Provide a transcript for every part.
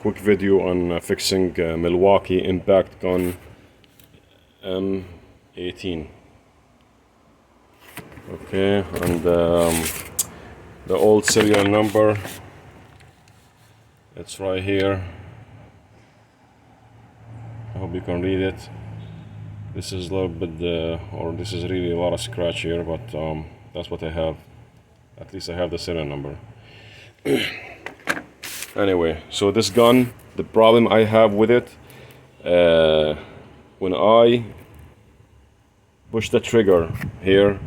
quick video on fixing Milwaukee impact gun M18. Okay, and the old serial number, it's right here. I hope you can read it. This is a little bit or this is really a lot of scratch here, but that's what I have. At least I have the serial number. Anyway, so this gun, the problem I have with it, when I push the trigger here,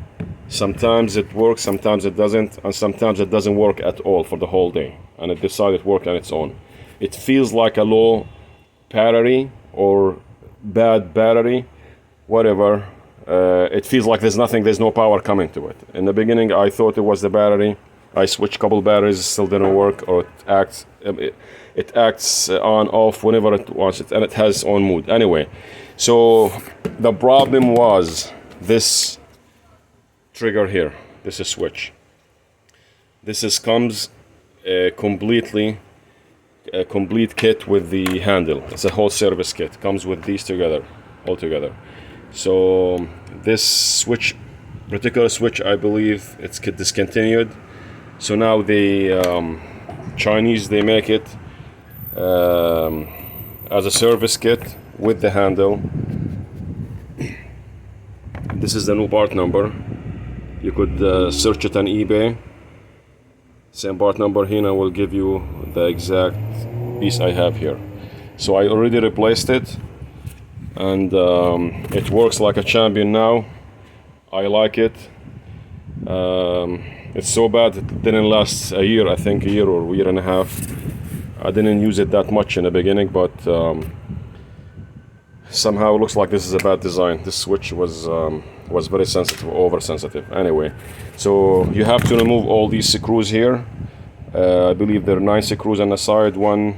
sometimes it works, sometimes it doesn't, and sometimes it doesn't work at all for the whole day, and it decides to work on its own. It feels like a low battery or bad battery, whatever. It feels like there's no power coming to it. In the beginning I thought it was the battery. I switched a couple batteries, still didn't work, or it acts on off whenever it wants it, and it has its own mood. Anyway, so the problem was this trigger here. This is switch. This comes completely a complete kit with the handle. It's a whole service kit. Comes with these together, all together. So this particular switch, I believe it's discontinued. So now the Chinese, they make it as a service kit with the handle. This is the new part number. You could search it on eBay. Same part number here, and I will give you the exact piece I have here. So I already replaced it, and it works like a champion now. I like it. It's so bad it didn't last a year, I think a year or a year and a half. I didn't use it that much in the beginning, but somehow it looks like this is a bad design. This switch was very sensitive, oversensitive. Anyway, so you have to remove all these screws here. I believe there are 9 screws on the side. 1,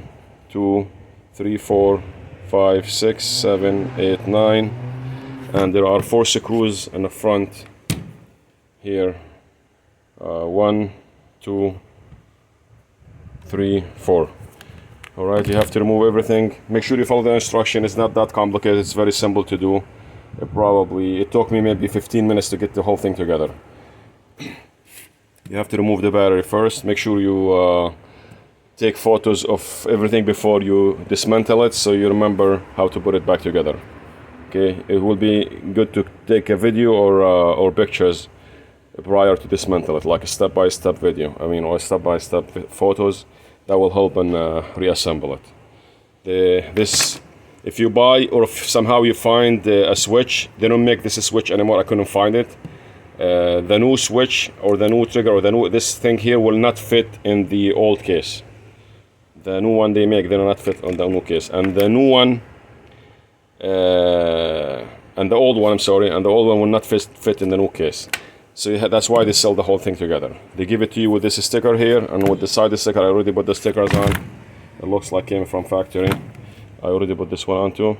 2, 3, 4, 5, 6, 7, 8, 9, and there are 4 screws in the front here. 1, 2, 3, 4. All right, you have to remove everything. Make sure you follow the instruction. It's not that complicated. It's very simple to do. It took me maybe 15 minutes to get the whole thing together. You have to remove the battery first. Make sure you take photos of everything before you dismantle it, so you remember how to put it back together. Okay, it will be good to take a video or pictures prior to dismantle it, like a step-by-step video. Or step-by-step photos. That will help and reassemble it. If you buy, or if somehow you find a switch, they don't make this switch anymore. I couldn't find it. The new switch or the new trigger or this thing here will not fit in the old case. The new one they make, they do not fit on the new case, and the new one and the old one, I'm sorry, and the old one will not fit in the new case. So that's why they sell the whole thing together. They give it to you with this sticker here, and with the side sticker, I already put the stickers on. It looks like it came from factory. I already put this one on too,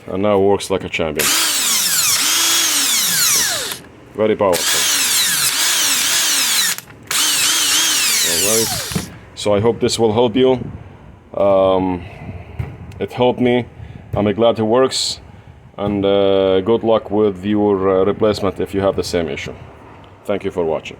and now it works like a champion. Very powerful. Alright, so I hope this will help you. It helped me. I'm glad it works, and good luck with your replacement if you have the same issue. Thank you for watching.